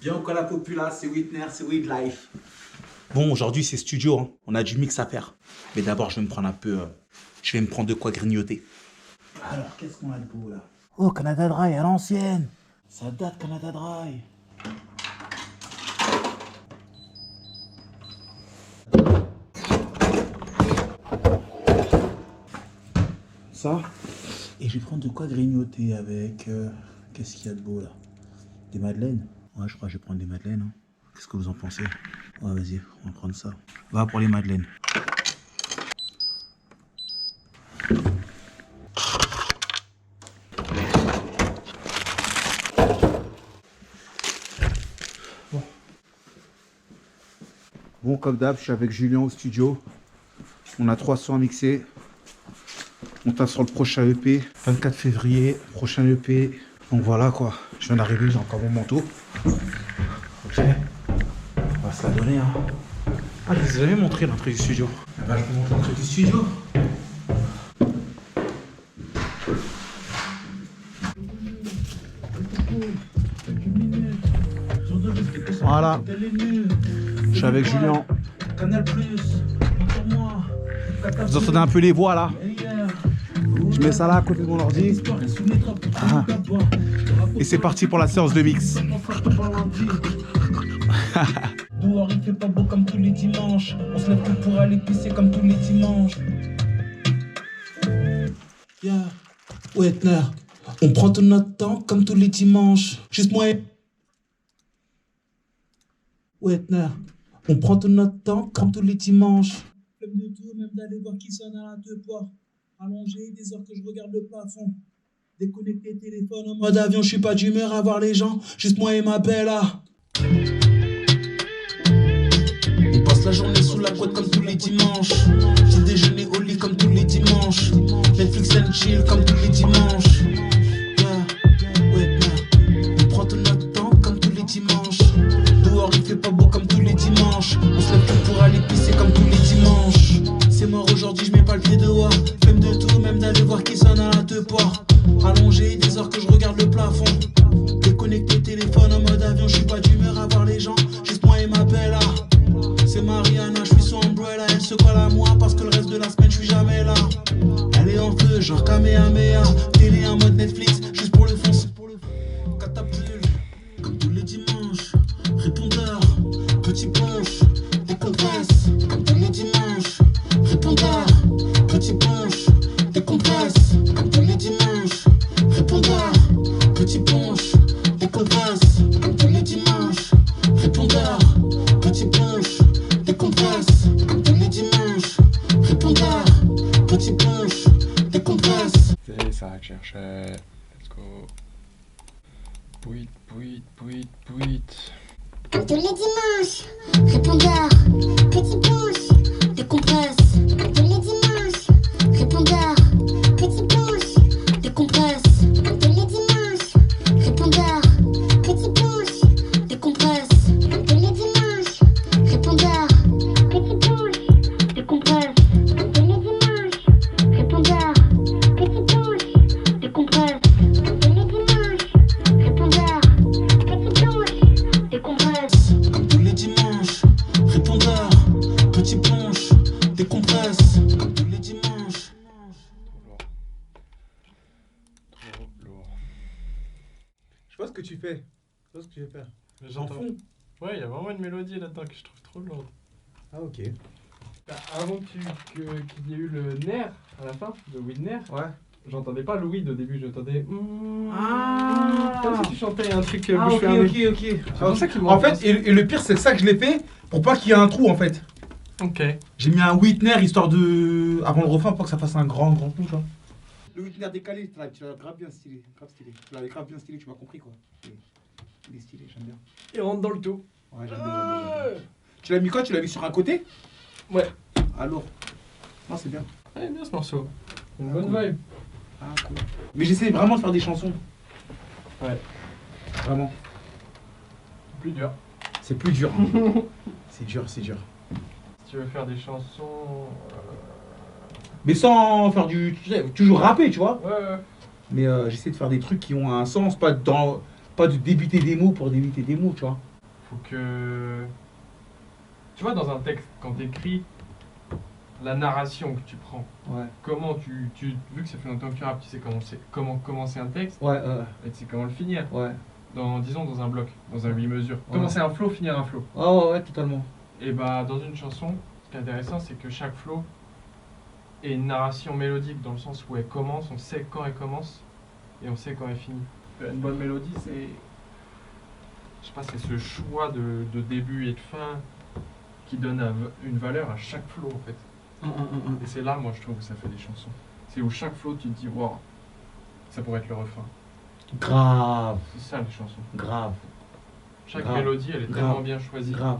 Bien au la populace, c'est Whitner, c'est With Life. Bon, aujourd'hui c'est studio, hein. On a du mix à faire. Mais d'abord, je vais me prendre un peu. Je vais me prendre de quoi grignoter. Alors, qu'est-ce qu'on a de beau là? Oh, Canada Dry à l'ancienne. Ça date, Canada Dry. Ça. Et je vais prendre de quoi grignoter avec. Qu'est-ce qu'il y a de beau là? Des madeleines? Ouais, je crois que je vais prendre des madeleines. Hein. Qu'est-ce que vous en pensez? Ouais, vas-y, on va prendre ça. Va pour les madeleines. Bon, comme d'hab, je suis avec Julien au studio. On a 3 sons à mixer. On tape sur le prochain EP. 24 février, prochain EP. Donc voilà quoi. Je viens d'arriver, j'ai encore mon manteau. Ok. On va se la donner. Hein. Ah, je vous ai jamais montré l'entrée du studio. Eh ben, je vous montre l'entrée du studio. Voilà. Je suis avec Julien. Vous entendez un peu les voix là? Je mets ça là à côté de mon ordi. Ah. Et c'est parti pour la séance de mix. Dehors il fait pas beau comme tous les dimanches. On se lève que pour aller pisser comme tous les dimanches. Yeah. Whitner, on prend tout notre temps comme tous les dimanches. Juste moi et... Whitner, on prend tout notre temps comme tous les dimanches. Flemme de tout, même d'aller voir qui sonne à la deux ports. Allongé, des heures que je regarde le plafond. Déconnecté téléphone en mode avion, je suis pas d'humeur à voir les gens. Juste moi et ma bella. On passe la journée sous la couette comme tous les dimanches. Petit déjeuner au lit comme tous les dimanches. Netflix and chill comme tous les dimanches. Yeah, ouais, on prend tout notre temps comme tous les dimanches. Dehors il fait pas beau comme tous les dimanches. On se lève que pour aller pisser comme tous les dimanches. C'est mort aujourd'hui, je mets pas le pied dehors. Flemme de tout, même d'aller voir qui sonne à la deux ports. Allongé, des heures que je regarde le plafond. Déconnecté téléphone en mode avion, je suis pas d'humeur à voir les gens. Juste moi et ma bella. C'est Mariana, je suis son umbrella. Elle se colle à moi parce que le reste de la semaine, je suis jamais là. Elle est en feu, genre Kamehameha. Télé en mode Netflix, juste pour le fond. Catapulte, comme tous les dimanches. Répondeur, petit punch, décompresse, comme tous les dimanches. Répondeur, petit punch, décompresse, comme tous les dimanches. Répondeur, petit punch, décompresse, comme tous les dimanches. Répondeur, petit punch, décompresse, comme tous les dimanches. Répondeur, petit punch, décompresse. C'est ça que je cherchais. Let's go. Pouit. Comme tous les dimanches, répondeur, petit punch, décompresse. Comme tous les dimanches, répondeur, petit punch, décompresse. Comme tous les dimanches, répondeur, petit punch, décompresse. Comme tous les dimanches, répondeur, petit punch, décompresse. Comme tous les dimanches, répondeur, petit punch, décompresse. Comme tous les dimanches, répondeur, petit punch, décompresse. Comme tous les dimanches, répondeur, petit punch, décompresse. Comme tous les dimanches. Trop lourd. Je sais pas ce que tu fais. Je sais pas ce que tu veux faire. J'en fond. Ouais, il y a vraiment une mélodie là-dedans que je trouve trop lourde. Ah, ok. Bah, avant qu'il y ait eu le nerf à la fin, le Whitner, Ouais. j'entendais pas le weed au début, j'entendais. Ah. Comme si tu chantais un truc Ah, bouche ok, fermée. ok. C'est pour ça qu'il En fait, et le pire, c'est ça que je l'ai fait pour pas qu'il y ait un trou en fait. Ok. J'ai mis un Whitner histoire de. Avant le refrain, pour que ça fasse un grand trou, tu vois. Le Whitner décalé, tu l'as grave bien stylé. Tu l'avais grave bien stylé, tu m'as compris quoi. Il est stylé, j'aime bien. Il rentre dans le tout. Ouais, j'aime bien. Tu l'as mis quoi? Tu l'as mis sur un côté? Ouais. Alors. Non, c'est bien. Ouais, bien ce morceau. Une Ah, bonne cool. vibe. Ah, cool. Mais j'essaie vraiment de faire des chansons. Ouais. Vraiment. Plus dur. C'est plus dur. C'est dur. Si tu veux faire des chansons. Mais sans faire du. Tu sais, toujours rapper, tu vois. Ouais. Mais j'essaie de faire des trucs qui ont un sens, pas de débiter des mots pour débiter des mots, tu vois. faut que... Tu vois, dans un texte, quand t'écris, la narration que tu prends, Ouais. comment vu que ça fait longtemps que tu rappes, tu sais comment commencer un texte, Ouais, et tu sais comment le finir. ouais. Disons dans un bloc, dans un 8 mesures. Commencer un flow, finir un flow. Oh, ouais, totalement. Et bah, dans une chanson, ce qui est intéressant, c'est que chaque flow est une narration mélodique, dans le sens où elle commence, on sait quand elle commence, et on sait quand elle finit. Une bonne mélodie, c'est... Je sais pas, c'est ce choix de début et de fin qui donne une valeur à chaque flow, en fait. Et c'est là, moi, je trouve que ça fait des chansons. C'est où chaque flow, tu te dis, wow, ça pourrait être le refrain. Grave, C'est ça, les chansons. grave, Chaque Grave. mélodie, elle est Grave. tellement bien choisie. grave,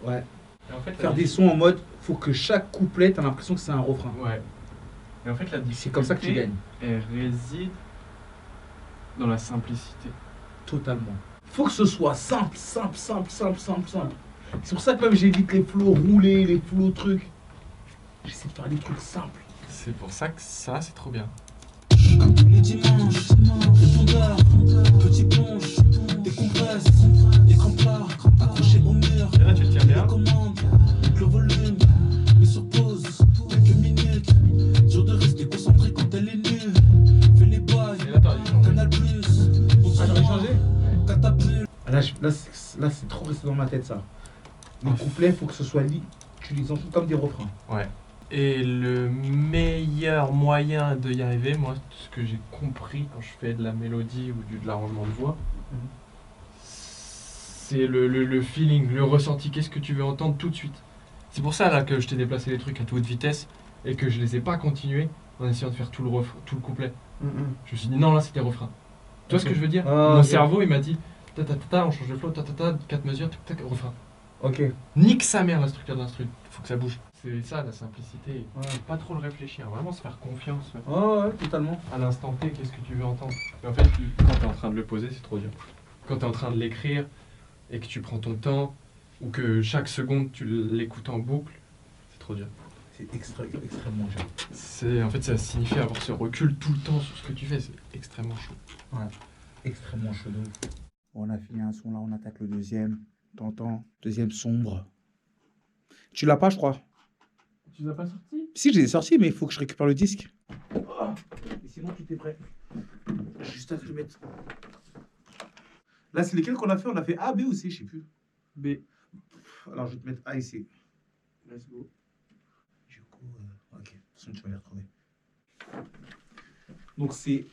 ouais. Et en fait, Faire des sons en mode, faut que chaque couplet, t'as l'impression que c'est un refrain. Ouais. Et en fait, la difficulté, C'est comme ça que tu gagnes. elle réside dans la simplicité. Totalement. Faut que ce soit simple. C'est pour ça que même j'évite les flots roulés, les flots trucs. J'essaie de faire des trucs simples. C'est pour ça que ça, c'est trop bien. Comme tous les dimanches, répondeur, petit plonge, décompresse, écran plat, accroché au mur. Et là, tu le tiens bien. Commande, le volume, mais sur pause, quelques minutes. Dur de rester concentré quand elle est nue. Fais les bails, Et là, t'aurais dû changer. Canal Plus. j'aurais changé Catapulte. Là, c'est trop resté dans ma tête ça. Les couplets, faut que ce soit tu les entends comme des refrains. Ouais. Et le meilleur moyen de y arriver, moi, ce que j'ai compris quand je fais de la mélodie ou de l'arrangement de voix, c'est le feeling, le ressenti. Qu'est-ce que tu veux entendre tout de suite? C'est pour ça là que je t'ai déplacé les trucs à toute vitesse et que je les ai pas continués en essayant de faire tout le couplet. Je me suis dit non, là c'était refrain. Tu vois ce que je veux dire? Mon cerveau il m'a dit on change de flow, 4 mesures, refrain. Ok. Nique sa mère la structure d'instru, faut que ça bouge. C'est ça la simplicité. Ouais. Pas trop le réfléchir, vraiment se faire confiance Oh ouais, totalement. à l'instant T, qu'est-ce que tu veux entendre. Et en fait, quand t'es en train de le poser, c'est trop dur. Quand t'es en train de l'écrire et que tu prends ton temps, ou que chaque seconde tu l'écoutes en boucle, c'est trop dur. C'est extrêmement dur. En fait, ça signifie avoir ce recul tout le temps sur ce que tu fais, c'est extrêmement chaud. Ouais. Extrêmement chaud de ouf. On a fini un son là, on attaque le deuxième. T'entends? Deuxième sombre. Tu l'as pas, je crois. Tu l'as pas sorti? Si, je l'ai sorti, mais il faut que je récupère le disque. Et sinon, tout est prêt. Juste à te le mettre. Là, c'est lesquels qu'on a fait? On a fait A, B ou C, je sais plus. B. Alors, je vais te mettre A et C. Let's go. Du coup, ok. De toute façon, tu vas les retrouver. Donc, c'est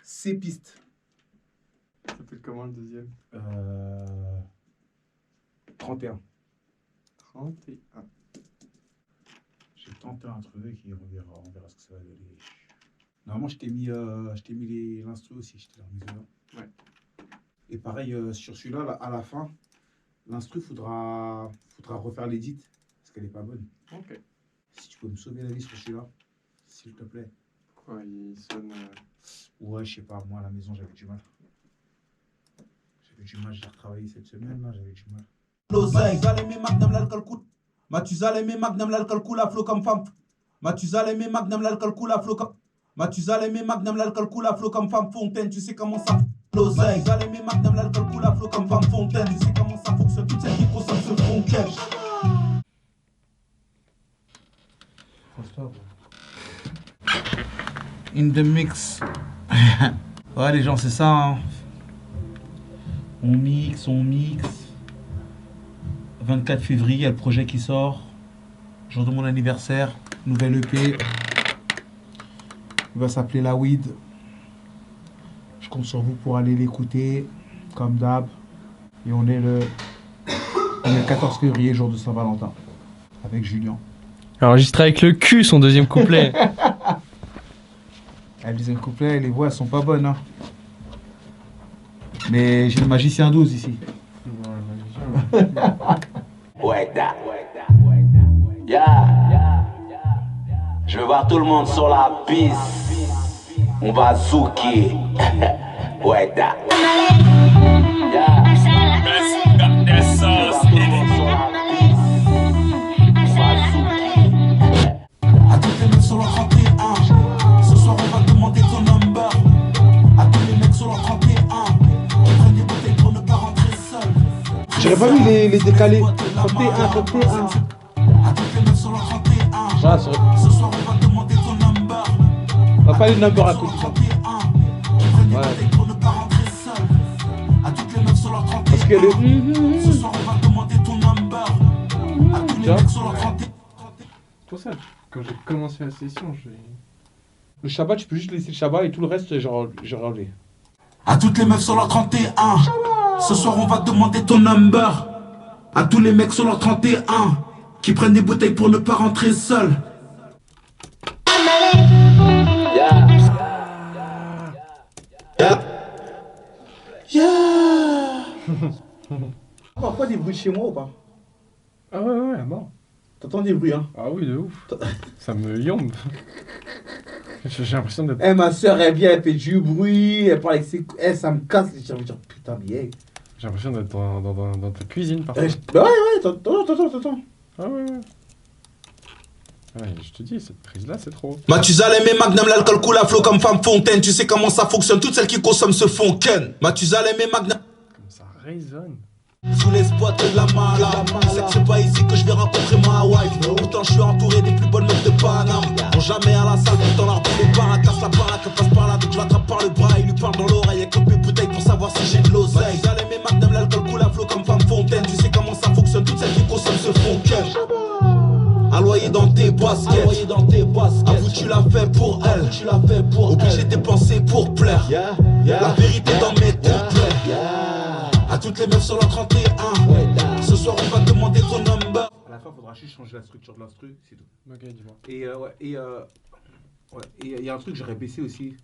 C piste. Ça s'appelle comment le deuxième? 31. 31. J'ai tenté un truc et on verra ce que ça va donner. Normalement, je t'ai mis l'instru aussi, je t'ai remis dedans. Ouais. Et pareil, sur celui-là, là, à la fin, l'instru, faudra refaire l'édit, parce qu'elle n'est pas bonne. Ok. Si tu peux me sauver la vie sur celui-là, s'il te plaît. Pourquoi il sonne... Ouais, je sais pas, moi à la maison, j'avais du mal. J'ai retravaillé cette semaine, là, j'avais du mal. L'oseille, Zalemi Magnum l'alcool coûte. Mathusalem Magnum l'alcool coule à flot comme femme. Mathusalem Magnum l'alcool coule à flot comme. Mathusalem Magnum l'alcool coule à flot comme femme fontaine, tu sais comment ça. L'oseille, Zalemi Magnum l'alcool coule à flot comme femme fontaine, tu sais comment ça fonctionne. Toutes celles qui consomment se font cash. In the mix. Ouais, les gens, c'est ça. Hein. On mixe. 24 février, il y a le projet qui sort. Jour de mon anniversaire. Nouvelle EP. Il va s'appeler La Weed. Je compte sur vous pour aller l'écouter, comme d'hab. Et on est le 14 février, jour de Saint-Valentin. Avec Julien. Enregistré avec le cul son deuxième couplet. Le deuxième couplet, les voix elles sont pas bonnes. Hein. Mais j'ai le magicien 12 ici. Ouais, yeah. Je veux voir tout le monde sur la piste. On va zouker. Ouais, yeah. À tous les mecs sur le 31, ce soir on va demander ton number. À tous les mecs sur le 31, on prend des bouteilles J'aurais pas vu les décalés. 31, 31. Voilà, c'est vrai. Ce soir on va demander ton number. On va pas les numbers à côté. Ouais. Pour ne pas rentrer seul. À toutes les meufs sur leur 31. Parce que Ce soir on va demander ton number. À tous les mecs sur leur 31. C'est pour ça, quand j'ai commencé la session, j'ai... le Shabbat, tu peux juste laisser le Shabbat et tout le reste, j'ai enlevé. À toutes les meufs sur leur 31. Ce soir on va demander ton number. À tous les mecs sur leur 31 qui prennent des bouteilles pour ne pas rentrer seuls. Parfois des bruits chez moi ou pas? Ah ouais, bon. T'entends des bruits, hein? Ah oui, de ouf. Ça me yombe. J'ai l'impression d'être... Eh, ma soeur, elle vient, elle fait du bruit, elle parle avec ses... Eh, ça me casse, j'ai envie de dire, putain, mais hey. J'ai l'impression d'être dans ta cuisine parfois. Bah ouais, t'entends. Ah ouais. Ouais, je te dis, cette prise-là, c'est trop. Mathusalem et Magnum, l'alcool coule à flot comme femme fontaine. Tu sais comment ça fonctionne, toutes celles qui consomment se font ken. Mathusalem et Magnum. Comme ça résonne. Sous les spots de la mala. C'est que c'est pas ici que je vais rencontrer ma wife. Pourtant je suis entouré des plus bonnes meufs de Paname. Bon jamais à la salle, pourtant l'arbre les barres. Casse la barre, que passe par là, donc je l'attrape par le bras. Il lui parle dans l'oreille avec mes bouteilles pour savoir si j'ai de l'oseille. Mathusalem et Magnum, l'alcool coule à flot comme femme fontaine. Tu sais comment ça fonctionne, toutes celles qui consomment se font ken. Alloyé dans tes baskets, avoue tu l'as fait pour elle, obligé de dépenser pour plaire, la vérité dans mes couplets, à toutes les meufs sur leur 31, ce soir on va demander ton number. À la fin, faudra juste changer la structure de l'instru, c'est tout. Ok, dis-moi. Et il y a un truc que j'aurais baissé aussi.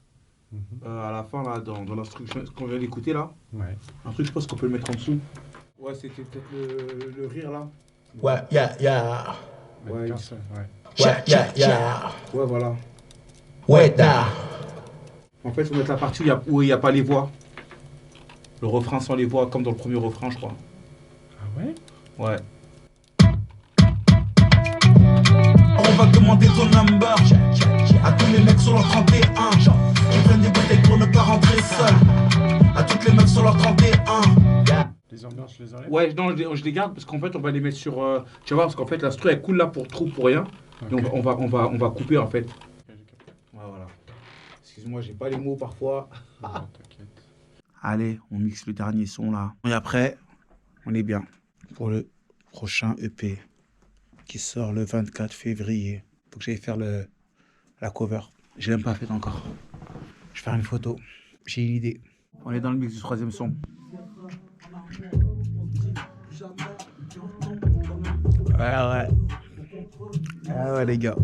À la fin, là, dans l'instruction qu'on vient d'écouter, là. Ouais. Un truc, je pense qu'on peut le mettre en dessous. Ouais, c'était peut-être le rire, là. Ouais, Ouais, Qu'un seul, ouais. ouais, voilà. ouais, da. En fait, il faut mettre la partie où il n'y a pas les voix. Le refrain sans les voix, comme dans le premier refrain, je crois. Ah ouais? Ouais. On va demander ton number à tous les mecs sur leur 31 qui prennent des bouteilles pour ne pas rentrer seuls. À toutes les meufs sur leur 31. Les ambiances, je les enlève? Ouais, non, je les garde parce qu'en fait, on va les mettre sur. Tu vas voir, parce qu'en fait, l'instru, elle coule là pour rien. Ok. Donc, on va couper, en fait. Ok, j'ai capté. Ouais, voilà. Excuse-moi, j'ai pas les mots parfois. Non, t'inquiète. Allez, on mixe le dernier son là. Et après, on est bien pour le prochain EP qui sort le 24 février. Faut que j'aille faire la cover. Je l'ai même pas faite encore. Je vais faire une photo. J'ai une idée. On est dans le mix du troisième son. Ouais. Ah ouais les gars.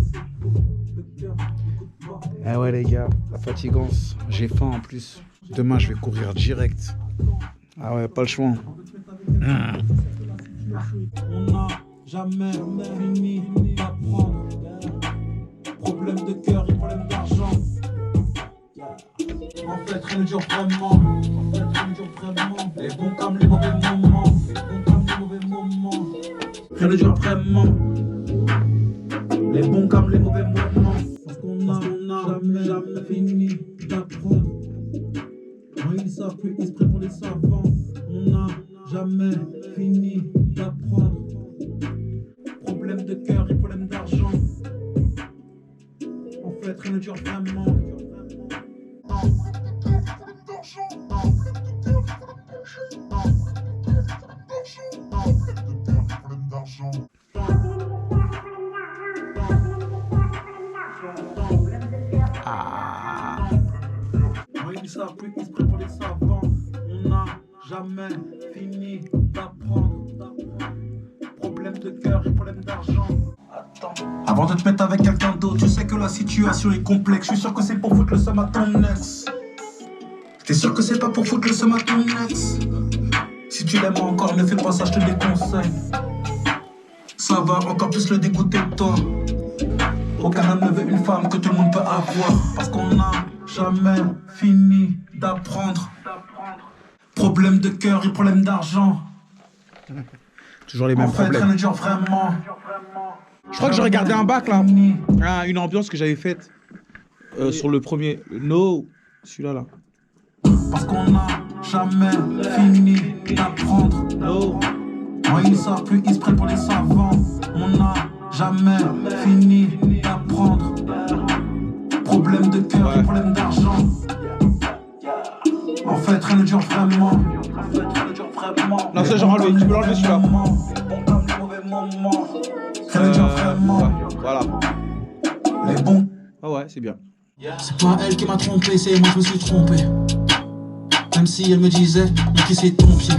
Ah ouais les gars, la fatigance. J'ai faim en plus. Demain je vais courir direct. Ah ouais, pas le choix. On n'a jamais fini d'apprendre. Problème de cœur et problème d'argent. En fait, rien ne dure vraiment. Les bons comme les mauvais moments. Rien ne dure vraiment. Les bons comme les mauvais moments. Parce qu'on n'a jamais fini d'apprendre. Quand ils savent plus, ils se prennent pour des savants. On n'a jamais fini d'apprendre. Problème de cœur et problème d'argent. En fait, rien ne dure vraiment. Quand ils savent plus, ils se prennent pour des savants. On n'a jamais fini d'apprendre. Problème de cœur et problème d'argent. Avant de te mettre avec quelqu'un d'autre, tu sais que la situation est complexe. Je suis sûr que c'est pour foutre le seum à ton ex. T'es sûr que c'est pas pour foutre le seum à ton ex? Si tu l'aimes encore, ne fais pas ça, je te déconseille. Ça va encore plus le dégoûter de toi. Aucun homme ne veut une femme que tout le monde peut avoir. Parce qu'on n'a jamais fini d'apprendre. Problème de cœur et problème d'argent. Toujours les mêmes En fait, problèmes. rien ne dure vraiment. Je crois que j'ai regardé un bac là. Ah, une ambiance que j'avais faite sur le premier. No, celui-là là. Parce qu'on n'a jamais fini d'apprendre. No. Moins ils savent, plus ils se prennent pour les savants. On n'a jamais fini d'apprendre. Problème de cœur et problème d'argent. En fait, rien ne dure vraiment. Non, c'est genre enlevé, tu peux l'enlever celui-là. Rien ne dure vraiment. Voilà. Les bons. Ah ouais, c'est bien. C'est pas elle qui m'a trompé, c'est moi qui me suis trompé. Même si elle me disait, mais qui c'est ton pied.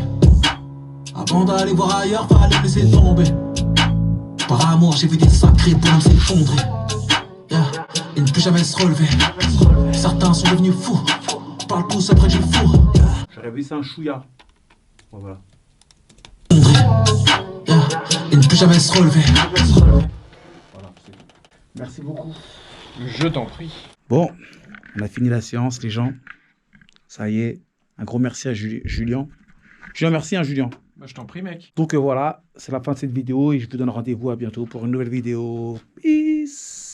Avant d'aller voir ailleurs, fallait me laisser tomber. Par amour, j'ai vu des sacrés bonhommes s'effondrer. Yeah. Et ne plus jamais se relever. Certains sont devenus fous. Parlent tous après du four. J'aurais vu ça un chouïa. Voilà. Yeah. Et ne plus jamais se relever. Voilà, c'est tout. Merci beaucoup. Je t'en prie. Bon, on a fini la séance, les gens. Ça y est. Un gros merci à Julien. Julien, merci, hein, Julien. Bah, je t'en prie, mec. Donc voilà, c'est la fin de cette vidéo et je vous donne rendez-vous à bientôt pour une nouvelle vidéo. Peace.